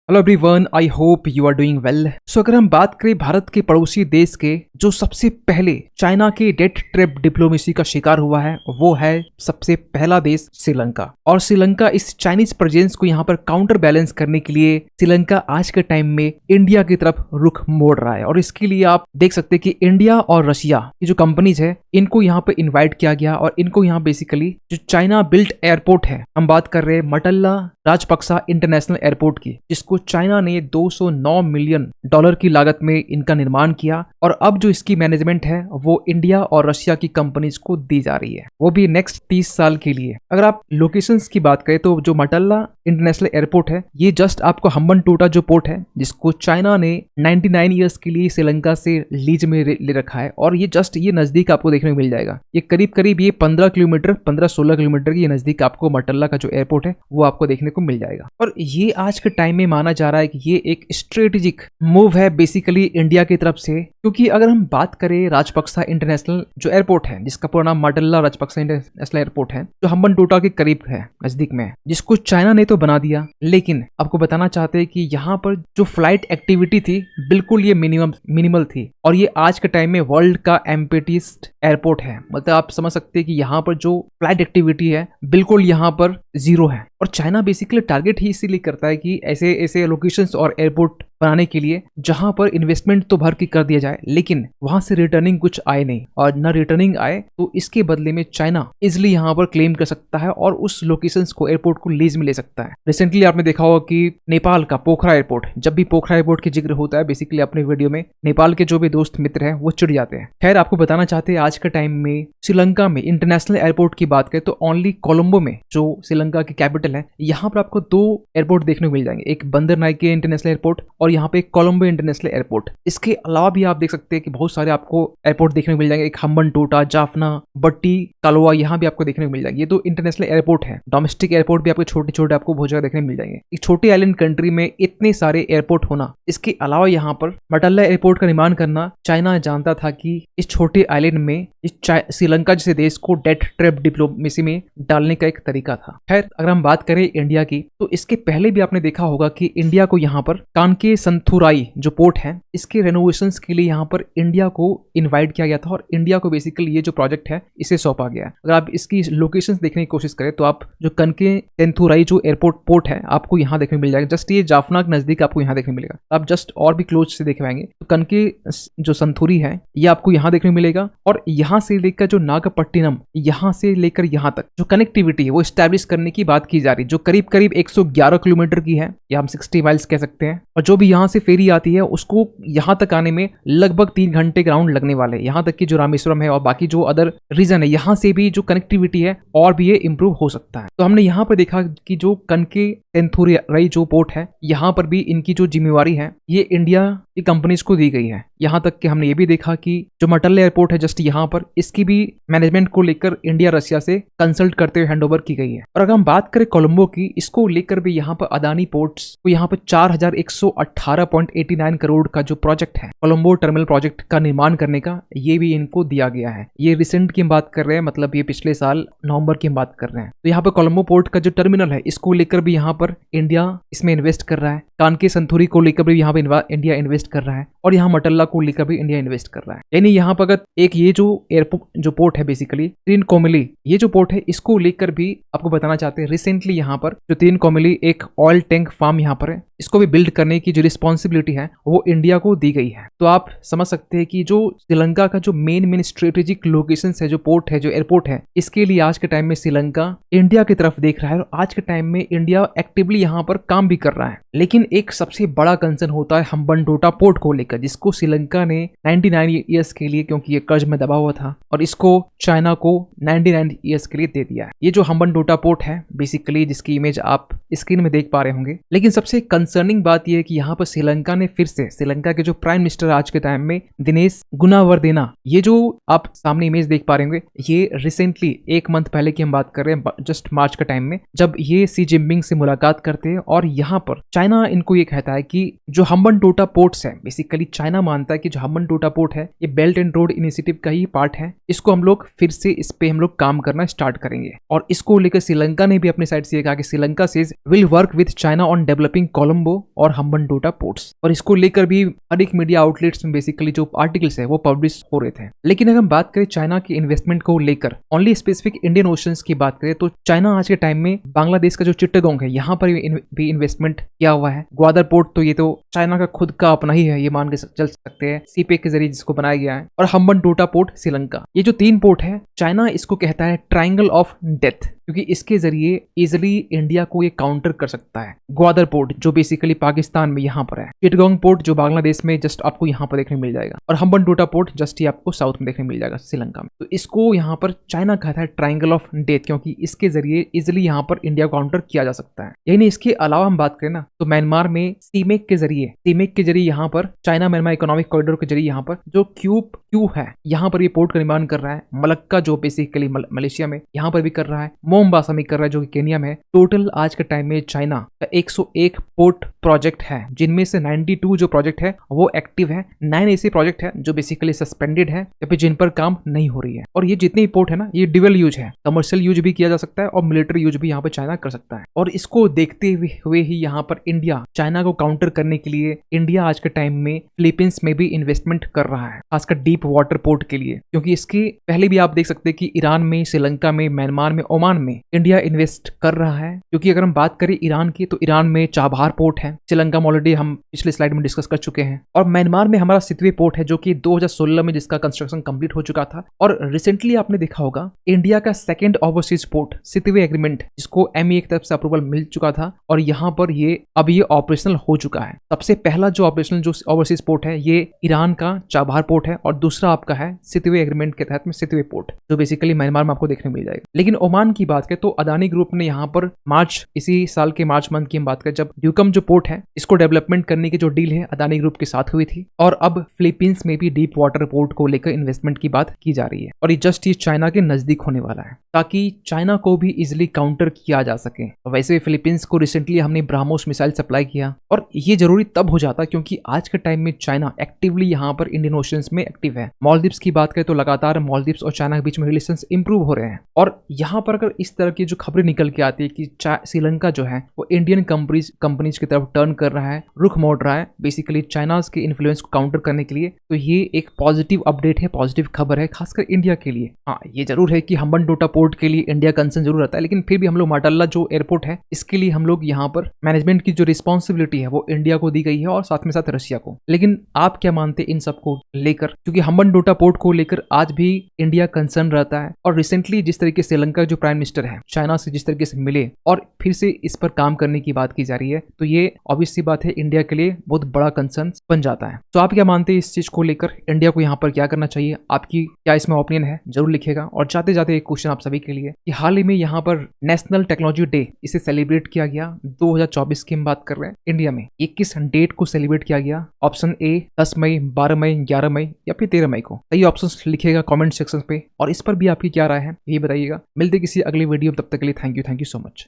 Hello everyone, I hope you are doing well. So अगर हम बात करें भारत के पड़ोसी देश के जो सबसे पहले चाइना के डेथ ट्रैप डिप्लोमेसी का शिकार हुआ है, वो है सबसे पहला देश श्रीलंका। और श्रीलंका इस चाइनीज प्रेजेंस को यहाँ पर काउंटर बैलेंस करने के लिए श्रीलंका आज के टाइम में इंडिया की तरफ रुख मोड़ रहा है। और इसके लिए आप देख सकते हैं कि इंडिया और रशिया की जो कंपनीज है, इनको यहाँ पे इन्वाइट किया गया और इनको यहाँ बेसिकली जो चाइना बिल्ट एयरपोर्ट है, हम बात कर रहे हैं मटल्ला राजपक्सा इंटरनेशनल एयरपोर्ट की, जिसको चाइना ने 209 मिलियन डॉलर की लागत में इनका निर्माण किया। और अब जो इसकी मैनेजमेंट है वो इंडिया और रशिया की कंपनीज को दी जा रही है, वो भी नेक्स्ट 30 साल के लिए। अगर आप लोकेशंस की बात करें तो जो मटल्ला इंटरनेशनल एयरपोर्ट है, ये जस्ट आपको हम्बनटोटा जो पोर्ट है, जिसको चाइना ने 99 ईयर्स के लिए श्रीलंका से लीज में ले रखा है। और ये जस्ट ये नजदीक आपको देखने को मिल जाएगा। ये करीब करीब ये 15 किलोमीटर 15-16 किलोमीटर की नजदीक आपको मटल्ला का जो एयरपोर्ट है वो आपको देखने को मिल जाएगा। और ये आज के टाइम में माना जा रहा है कि ये एक स्ट्रेटेजिक मूव है बेसिकली इंडिया की तरफ से, क्योंकि अगर हम बात करें राजपक्सा इंटरनेशनल जो एयरपोर्ट है, जिसका पूरा नाम मटल्ला राजपक्सा इंटरनेशनल एयरपोर्ट है, जो हम्बनटोटा के करीब है, नजदीक में, जिसको चाइना ने तो बना दिया, लेकिन आपको बताना चाहते हैं कि यहाँ पर जो फ्लाइट एक्टिविटी थी बिल्कुल ये मिनिमल थी। और ये आज के टाइम में वर्ल्ड का एम्प्टीएस्ट एयरपोर्ट है। मतलब आप समझ सकते हैं कि यहाँ पर जो फ्लाइट एक्टिविटी है बिल्कुल यहाँ पर जीरो है। और चाइना बेसिकली टारगेट ही इसीलिए करता है कि ऐसे ऐसे लोकेशंस और एयरपोर्ट बनाने के लिए जहां पर इन्वेस्टमेंट तो भर की कर दिया जाए, लेकिन वहां से रिटर्निंग कुछ आए नहीं। और न रिटर्निंग आए तो इसके बदले में चाइना इजिली यहां पर क्लेम कर सकता है और उस लोकेशंस को, एयरपोर्ट को लीज में ले सकता है। रिसेंटली आपने देखा होगा कि नेपाल का पोखरा एयरपोर्ट, जब भी पोखरा एयरपोर्ट की जिक्र होता है बेसिकली अपने वीडियो में नेपाल के जो भी दोस्त मित्र हैं वो चिढ़ जाते हैं। खैर, आपको बताना चाहते हैं आज के टाइम में श्रीलंका में इंटरनेशनल एयरपोर्ट की बात करें तो ओनली कोलंबो में, जो श्रीलंका की कैपिटल है, यहाँ पर आपको 2 एयरपोर्ट देखने को मिल जाएंगे। एक बंदर नाइके इंटरनेशनल एयरपोर्ट और यहाँ पे कोलंबो इंटरनेशनल एयरपोर्ट। इसके अलावा भी आप देख सकते हैं कि बहुत सारे आपको एयरपोर्ट देखने को मिल जाएंगे। एक हम्बनटोटा, जाफना, बट्टी, कालोवा, यहाँ भी आपको देखने को मिल जाएंगे। ये तो इंटरनेशनल एयरपोर्ट है। डोमेस्टिक एयरपोर्ट भी आपको छोटे छोटे आपको बहुत जगह देखने को मिल जाएंगे। एक छोटे आइलैंड कंट्री में इतने सारे एयरपोर्ट होना, इसके अलावा यहाँ पर मटल्ला एयरपोर्ट का निर्माण करना, चाइना जानता था कि इस छोटे आइलैंड में श्रीलंका जैसे देश को डेथ ट्रैप डिप्लोमेसी में डालने का एक तरीका था। खैर, अगर हम बात करें इंडिया की तो इसके पहले भी आपने देखा होगा कि इंडिया को यहाँ पर कानके संथुराई जो पोर्ट है, इसके रेनोवेशंस के लिए यहाँ पर इंडिया को इनवाइट किया गया था और इंडिया को बेसिकली ये जो प्रोजेक्ट है इसे सौंपा गया। अगर आप इसकी लोकेशंस देखने की कोशिश करें तो आप जो कनके सेंथुराई जो एयरपोर्ट पोर्ट है आपको यहाँ देखने को मिल जाएगा। जस्ट ये जाफना के नजदीक आपको यहाँ देखने को मिलेगा। आप जस्ट और भी क्लोज से देख पाएंगे तो कनके जो संथुरी है ये आपको यहाँ देखने को मिलेगा। और यहाँ से लेकर जो नागपट्टिनम, यहाँ से लेकर यहाँ तक जो कनेक्टिविटी है वो स्टैब्लिश करने की बात की जा रही है, जो करीब करीब 111 किलोमीटर की है, या हम 60 माइल्स कह सकते हैं। और जो भी यहाँ से फेरी आती है उसको यहाँ तक आने में लगभग 3 घंटे के राउंड लगने वाले। यहाँ तक कि जो रामेश्वरम है और बाकी जो अदर रीजन है, यहाँ से भी जो कनेक्टिविटी है और भी ये इंप्रूव हो सकता है। तो हमने यहाँ पर देखा कि जो कनके सेंथुराई जो पोर्ट है, यहाँ पर भी इनकी जो जिम्मेवारी है ये इंडिया की कंपनीज को दी गई है। यहाँ तक कि हमने ये भी देखा कि जो मटल्ला एयरपोर्ट है जस्ट यहाँ पर, इसकी भी मैनेजमेंट को लेकर इंडिया रशिया से कंसल्ट करते हुए हैंडओवर की गई है। और अगर हम बात करें कोलंबो की, इसको लेकर भी यहाँ पर अदानी पोर्ट्स को यहाँ पर 4118.89 करोड़ का जो प्रोजेक्ट है कोलंबो टर्मिनल प्रोजेक्ट का निर्माण करने का, ये भी इनको दिया गया है। ये रिसेंट की हम बात कर रहे हैं, मतलब ये पिछले साल नवंबर की हम बात कर रहे हैं। तो यहाँ पर कोलंबो पोर्ट का जो टर्मिनल है इसको लेकर भी यहाँ पर इंडिया इसमें इन्वेस्ट कर रहा है। कानके संथुरी को लेकर भी यहाँ पे इंडिया इन्वेस्ट कर रहा है और यहाँ मटल्ला को लेकर भी इंडिया इन्वेस्ट कर रहा है। यानी यहाँ पर अगर एक ये जो एयरपोर्ट जो पोर्ट है बेसिकली त्रिनकोमली, ये जो पोर्ट है इसको लेकर भी आपको बताना चाहते हैं रिसेंटली यहाँ पर जो त्रिनकोमली एक ऑयल टैंक फार्म यहाँ पर है, इसको भी बिल्ड करने की जो रिस्पॉन्सिबिलिटी है वो इंडिया को दी गई है। तो आप समझ सकते हैं कि जो श्रीलंका का जो मेन स्ट्रेटेजिक लोकेशन है, जो पोर्ट है, जो एयरपोर्ट है, इसके लिए आज के टाइम में श्रीलंका इंडिया की तरफ देख रहा है और आज के टाइम में इंडिया एक्टिवली यहाँ पर काम भी कर रहा है। लेकिन एक सबसे बड़ा कंसर्न होता है हम्बनटोटा पोर्ट को लेकर, जिसको श्रीलंका ने 99 ईयर्स के लिए, क्योंकि ये कर्ज में दबा हुआ था, और इसको चाइना को 99 ईयर्स के लिए दे दिया है। ये जो हम्बनटोटा पोर्ट है बेसिकली, जिसकी इमेज आप स्क्रीन में देख पा रहे होंगे। लेकिन सबसे कंसर्निंग बात यह है कि यहाँ पर श्रीलंका ने फिर से, श्रीलंका के जो प्राइम मिनिस्टर आज के टाइम में दिनेश गुनावर्देना, ये जो आप सामने इमेज देख पा रहे होंगे, ये रिसेंटली 1 मंथ पहले की हम बात कर रहे हैं, जस्ट मार्च का टाइम में, जब ये सी जिनपिंग से मुलाकात करते हैं और यहाँ पर चाइना इनको ये कहता है कि जो हम्बनटोटा पोर्ट्स है, बेसिकली चाइना मानता है कि जो हम्बनटोटा पोर्ट है ये बेल्ट एंड रोड इनिशिएटिव का ही पार्ट है, इसको हम लोग फिर से इस पे हम लोग काम करना स्टार्ट करेंगे। और इसको लेकर श्रीलंका ने भी अपने साइड से कहा कि Sri Lanka says will work with China on developing Colombo Colombo और हम्बनटोटा पोर्ट्स। और इसको लेकर भी हर एक मीडिया आउटलेट्स में बेसिकली जो आर्टिकल्स है वो पब्लिश हो रहे थे। लेकिन अगर हम बात करें चाइना की इन्वेस्टमेंट को लेकर, ओनली स्पेसिफिक इंडियन ओशंस की बात करें, तो चाइना आज के टाइम में बांग्लादेश का जो चिट्टागोंग है यहाँ पर भी इन्वेस्टमेंट किया हुआ है। ग्वादर पोर्ट तो ये तो चाइना का खुद का अपना ही है, ये मान के चल सकते हैं, सीपेक के जरिए जिसको बनाया गया है। और हम्बनटोटा पोर्ट श्रीलंका, ये जो 3 पोर्ट है, चाइना इसको कहता है ट्रायंगल ऑफ डेथ, क्योंकि इसके जरिए इजिली इंडिया को ये काउंटर कर सकता है। ग्वादर पोर्ट जो बेसिकली पाकिस्तान में यहाँ पर है, चिटगोंग पोर्ट जो बांग्लादेश में जस्ट आपको यहाँ पर देखने मिल जाएगा, और हम्बनटोटा पोर्ट जस्ट ही आपको साउथ में देखने मिल जाएगा श्रीलंका में। तो इसको यहाँ पर चाइना कहता है ट्रायंगल ऑफ डेथ, क्योंकि इसके जरिए इजिली यहाँ पर इंडिया को काउंटर किया जा सकता है। यानी इसके अलावा हम बात करें ना, तो म्यांमार में सीमेक के जरिए यहाँ पर चाइना म्यांमार इकोनॉमिक कॉरिडोर के जरिए यहाँ पर जो क्यू है, यहाँ पर ये पोर्ट का निर्माण कर रहा है। मलक्का जो बेसिकली मलेशिया में, यहाँ पर भी कर रहा है। मोम्बासा में कर रहा है जो कि केन्या में है। टोटल आज के टाइम में चाइना का 101 पोर्ट प्रोजेक्ट है, जिनमें से 92 जो प्रोजेक्ट है वो एक्टिव है, 9 ऐसे प्रोजेक्ट है जो बेसिकली सस्पेंडेड है या फिर जिन पर काम नहीं हो रही है। और ये जितने पोर्ट है ना, ये डुअल यूज है, कमर्शियल यूज भी किया जा सकता है और मिलिट्री यूज भी यहाँ पर चाइना कर सकता है। और इसको देखते हुए ही यहाँ पर इंडिया चाइना को काउंटर करने के लिए इंडिया आज के टाइम में फिलीपींस में भी इन्वेस्टमेंट कर रहा है, खासकर डीप वाटर पोर्ट के लिए। क्योंकि इसके पहले भी आप देख सकते हैं कि ईरान में, श्रीलंका में, म्यांमार में, ओमान में इंडिया इन्वेस्ट कर रहा है। क्योंकि अगर हम बात करें ईरान की, तो ईरान में चाबहार पोर्ट है, श्रीलंका में ऑलरेडी हम पिछले स्लाइड में डिस्कस कर चुके हैं, और म्यांमार में हमारा सितवे पोर्ट है जो कि 2016 में जिसका कंस्ट्रक्शन कंप्लीट हो चुका था। और रिसेंटली आपने देखा होगा इंडिया का second overseas port Sittwe agreement, जिसको MEA की तरफ से अप्रूवल मिल चुका था, और यहाँ पर ये ऑपरेशनल हो चुका है। सबसे पहला जो ऑपरेशनल जो ओवरसीज पोर्ट है ये ईरान का चाबहार पोर्ट है, और दूसरा आपका है सितवे एग्रीमेंट के तहत में सितवे पोर्ट, जो बेसिकली म्यांमार में आपको देखने मिल जाएगा। लेकिन ओमान की बात करें तो अदानी ग्रुप ने यहाँ पर इसी साल के मार्च मंथ की हम बात करें, जब ड्यूकम जो पोर्ट है इसको डेवलपमेंट करने की जो डील है अदानी ग्रुप के साथ हुई थी, और अब फिलीपींस में भी डीप वाटर पोर्ट को लेकर इन्वेस्टमेंट की बात की जा रही है। और ये चाइना के नजदीक होने वाला है, ताकि चाइना को भी इजिली काउंटर किया जा सके। वैसे फिलीपींस को रिसेंटली हमने ब्राह्मोस मिसाइल सप्लाई किया, और ये जरूरी तब हो जाता क्योंकि आज के टाइम में चाइना एक्टिवली यहाँ पर इंडियन ओशंस में एक्टिव है। मालदीव्स की बात करें तो लगातार मालदीव्स और चाइना के बीच में रिलेशंस इंप्रूव हो रहे हैं। और यहाँ पर अगर इस तरह की जो खबरें निकल के आती है कि श्रीलंका जो है वो इंडियन कंपनीज की तरफ टर्न कर रहा है, रुख मोड़ रहा है बेसिकली चाइना के इन्फ्लुएंस को काउंटर करने के लिए, तो ये एक पॉजिटिव अपडेट है, पॉजिटिव खबर है खासकर इंडिया के लिए। हाँ, ये जरूर है कि हम्बनटोटा पोर्ट के लिए इंडिया कंसर्न जरूर रहता है, लेकिन फिर भी हम लोग माटल्ला जो एयरपोर्ट है इसके लिए हम लोग यहाँ पर मैनेजमेंट की जो रिस्पॉन्सिबिलिटी है वो इंडिया को दी गई है, और साथ में साथ रशिया को। लेकिन आप क्या मानते हैं इन सबको लेकर? क्योंकि हम्बनटोटा पोर्ट को लेकर आज भी इंडिया कंसर्न रहता है, और रिसेंटली जिस तरीके से श्रीलंका जो प्राइम मिनिस्टर है चाइना से जिस तरीके से मिले और फिर से इस पर काम करने की बात की जा रही है, तो ये ऑब्वियस सी बात है इंडिया के लिए बहुत बड़ा कंसर्न बन जाता है। तो आप क्या मानते हैं इस चीज को लेकर? इंडिया को यहाँ पर क्या करना चाहिए? आपकी क्या इसमें ओपिनियन है जरूर लिखेगा। और जाते जाते एक क्वेश्चन आप सभी के लिए कि हाल ही में यहाँ पर नेशनल टेक्नोलॉजी डे इसे सेलिब्रेट किया गया 2024 की हम बात कर रहे हैं इंडिया में, ये किस डेट को सेलिब्रेट किया गया? ऑप्शन ए 10 मई, 12 मई, 11 मई या फिर 13 मई को? सही ऑप्शन लिखिएगा कमेंट सेक्शन पे, और इस पर भी आपकी क्या राय है ये बताइएगा। मिलते किसी अगली वीडियो, तब तक के लिए थैंक यू सो मच।